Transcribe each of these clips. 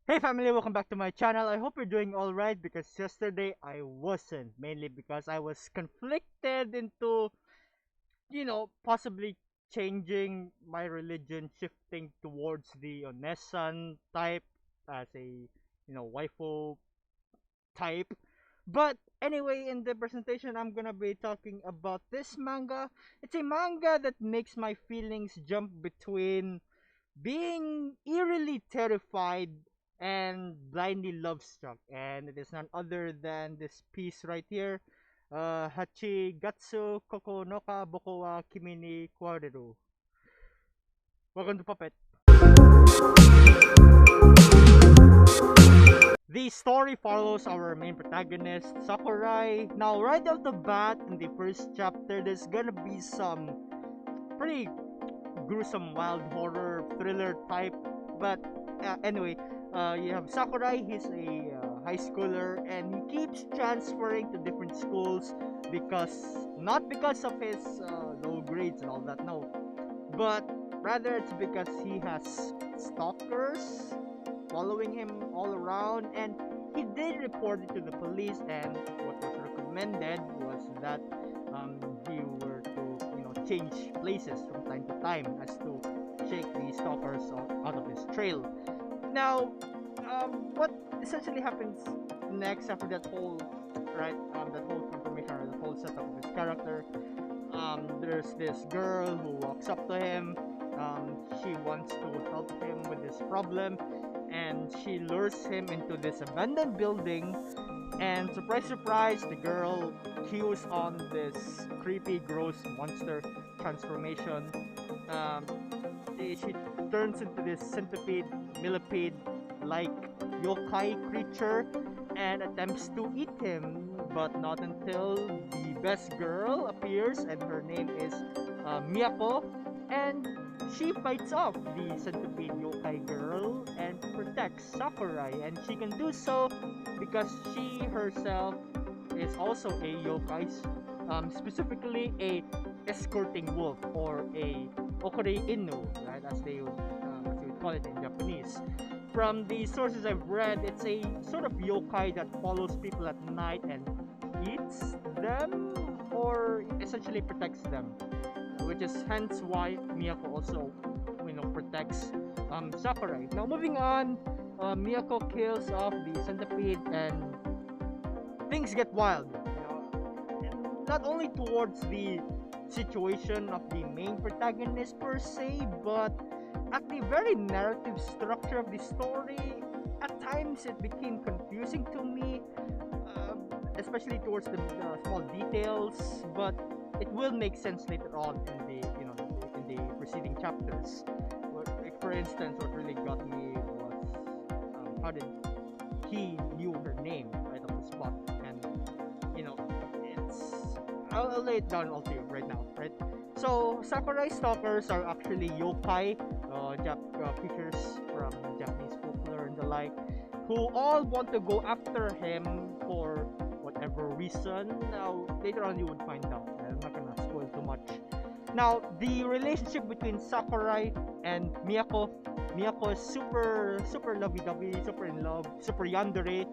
Hey family, welcome back to my channel. I hope you're doing alright because yesterday I wasn't. Mainly because I was conflicted into, possibly changing my religion, shifting towards the Onee-san type as a, waifu type. But anyway, in the presentation, I'm gonna be talking about this manga. It's a manga that makes my feelings jump between being eerily terrified and blindly love struck, and it is none other than this piece right here, Hachigatsu Kokonoka Boko wa Kimi ni Kwareru. Welcome to Puppet. The story follows our main protagonist, Sakurai. Now, right off the bat, in the first chapter, there's gonna be some pretty gruesome, wild horror thriller type. But anyway, you have Sakurai. He's a high schooler, and he keeps transferring to different schools because not because of his low grades and all that. No, but rather it's because he has stalkers following him all around, and he did report it to the police. And what was recommended was that he were to change places from time to time as to shake the stalkers out of his trail. Now, what essentially happens next after that whole that whole confirmation or the whole setup of his character? There's this girl who walks up to him. She wants to help him with this problem, and she lures him into this abandoned building. And surprise, surprise, the girl cues on this creepy, gross monster transformation. She turns into this centipede, millipede like yokai creature and attempts to eat him, but not until the best girl appears, and her name is Miyako, and she fights off the centipede yokai girl and protects Sakurai, and she can do so because she herself is also a yokai, specifically a escorting wolf, or a okore inu, right, as they would call it in Japanese. From the sources I've read, it's a sort of yokai that follows people at night and eats them, or essentially protects them, which is hence why Miyako also, protects Sakurai. Now, moving on, Miyako kills off the centipede, and things get wild. Not only towards the situation of the main protagonist per se, but at the very narrative structure of the story. At times, it became confusing to me, especially towards the small details. But it will make sense later on in the in the preceding chapters. Like for instance, what really got me was how did he knew her name right off the spot, and it's I'll lay it down all to you right now, right? So Sakurai stalkers are actually yokai, creatures from Japanese folklore and the like, who all want to go after him for whatever reason. Now, later on you would find out. I'm not gonna spoil too much. Now, the relationship between Sakurai and Miyako. Miyako is super lovey-dovey, super in love, super yandere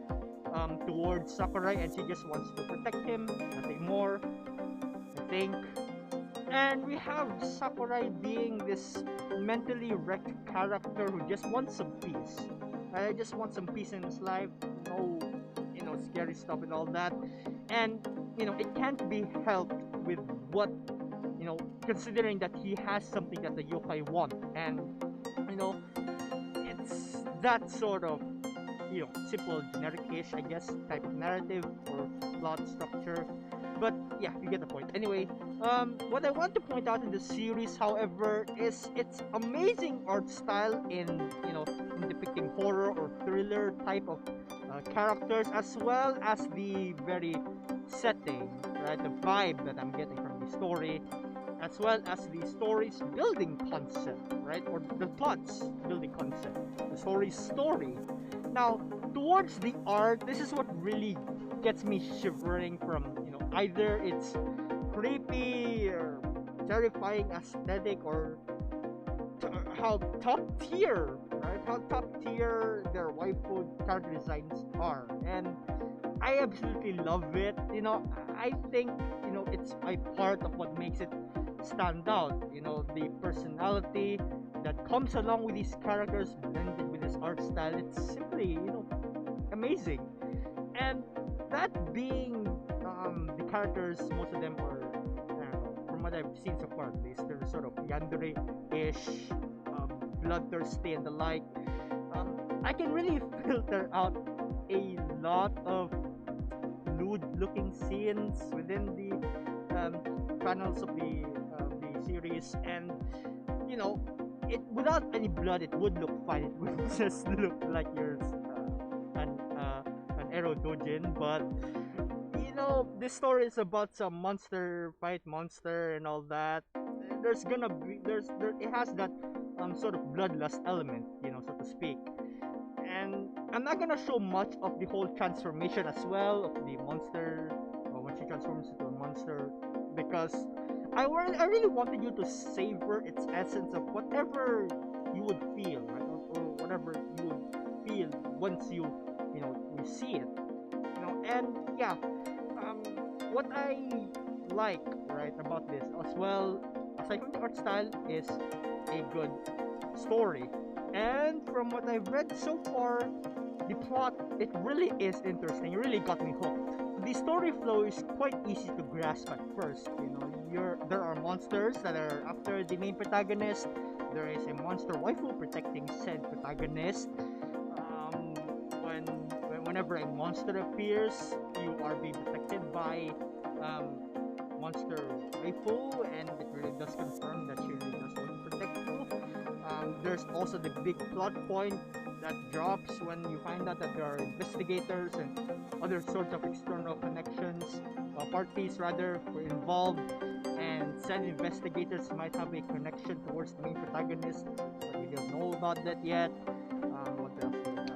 towards Sakurai, and she just wants to protect him, nothing more, I think. And we have Sakurai being this mentally wrecked character who just wants some peace. I just want some peace in his life, no, scary stuff and all that. And it can't be helped with what, considering that he has something that the yokai want, and it's that sort of simple, generic-ish, I guess, type of narrative or plot structure. But yeah, you get the point. Anyway, what I want to point out in the series, however, is its amazing art style in in depicting horror or thriller type of characters, as well as the very setting, right, the vibe that I'm getting from the story, as well as the story's building concept, right, or the plot's building concept, the story's story. Now, towards the art, this is what really gets me shivering from, either it's creepy or terrifying aesthetic, or how top tier, right? How top tier their waifu character designs are, and I absolutely love it. I think it's a part of what makes it stand out. The personality that comes along with these characters blended with this art style. It's simply amazing, and that being the characters, most of them are, I don't know, from what I've seen so far at least, they're sort of yandere-ish, bloodthirsty and the like. I can really filter out a lot of lewd-looking scenes within the panels of the series, and it without any blood, it would look fine. It would just look like you're an arrow dojin, but this story is about some monster fight monster and all that. There's gonna be it has that sort of bloodlust element, so to speak. And I'm not gonna show much of the whole transformation as well of the monster, or when she transforms into a monster, because I really wanted you to savor its essence of whatever you would feel, right, or whatever you would feel once you see it, and yeah, what I like, right, about this as well, aside from the art style, is a good story. And from what I've read so far, the plot, it really is interesting. It really got me hooked. The story flow is quite easy to grasp at first. There are monsters that are after the main protagonist. There is a monster waifu protecting said protagonist. Whenever a monster appears, you are being protected by monster waifu, and it really does confirm that she really does want to protect you. There's also the big plot point that drops when you find out that there are investigators and other sorts of external connections, parties rather, were involved, and said investigators might have a connection towards the main protagonist, but we don't know about that yet. What else do we have?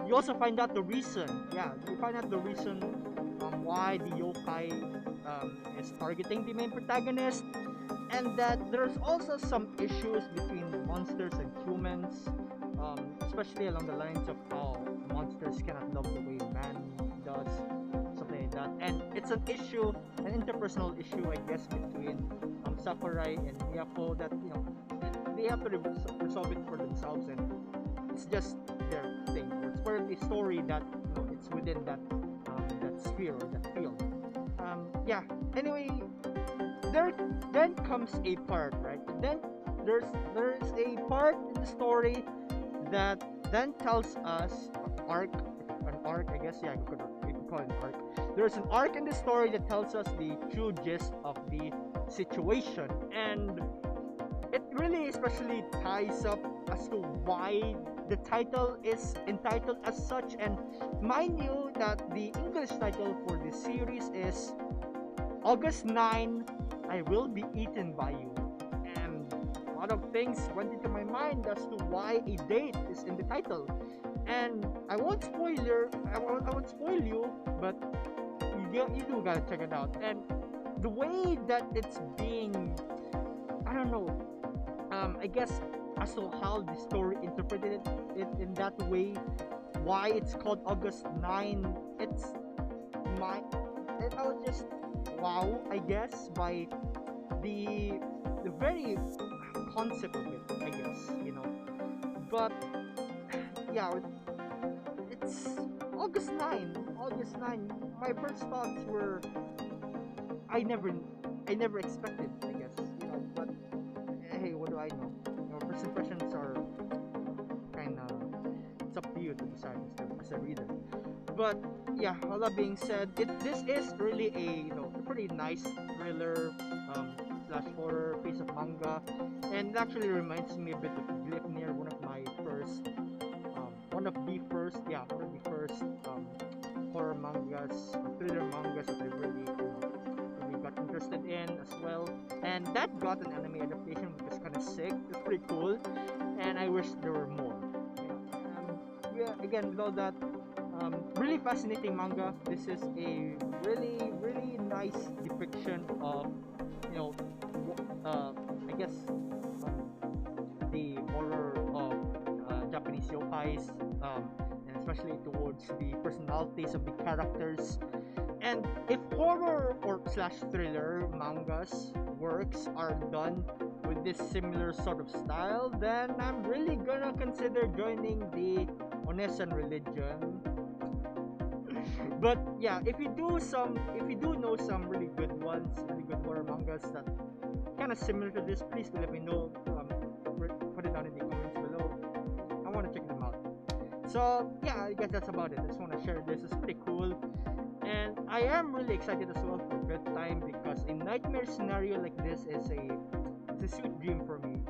You also find out the reason. Yeah, you find out the reason why the yokai is targeting the main protagonist, and that there's also some issues between monsters and humans, especially along the lines of how monsters cannot love the way man does, something like that. And it's an issue, an interpersonal issue, I guess, between Sakurai and Miyako, that they have to resolve it for themselves, and it's just their thing. It's part of the story that it's within that sphere or that field. Yeah. Anyway, there then comes a part, right? Then there's a part in the story that then tells us an arc, I guess. Yeah, you could call it an arc. There's an arc in the story that tells us the true gist of the situation, and it really especially ties up as to why the title is entitled as such. And mind you that the English title for this series is August 9, I Will Be Eaten by You. And a lot of things went into my mind as to why a date is in the title. And I won't spoil you, but you do gotta check it out. And the way that it's being, I don't know, I guess as to how the story interpreted it in that way, why it's called August 9, I was just wow, I guess, by the very concept of it, I guess, but yeah, it's August 9. My first thoughts were, I never expected, I guess, but hey, what do I know? First impressions are kind of, it's up to you to decide as a reader. But yeah, all that being said, this is really a pretty nice thriller slash horror piece of manga, and it actually reminds me a bit of Gleipnir, one of the first horror mangas or thriller mangas that I really got interested in as well. And that got an anime adaptation, which is kind of sick. It's pretty cool, and I wish there were more. Yeah, again, with all that, really fascinating manga. This is a really, really nice depiction of, I guess, the horror of Japanese yokais, and especially towards the personalities of the characters. And if horror or slash thriller mangas works are done with this similar sort of style, then I'm really gonna consider joining the Onee-san religion. But yeah, if you do know some really good ones, really good horror mangas that kind of similar to this, please do let me know. Put it down in the comments below. I want to check them out. So yeah, I guess that's about it. I just want to share this. It's pretty cool, and I am really excited as well for bedtime because a nightmare scenario like this is a sweet dream for me.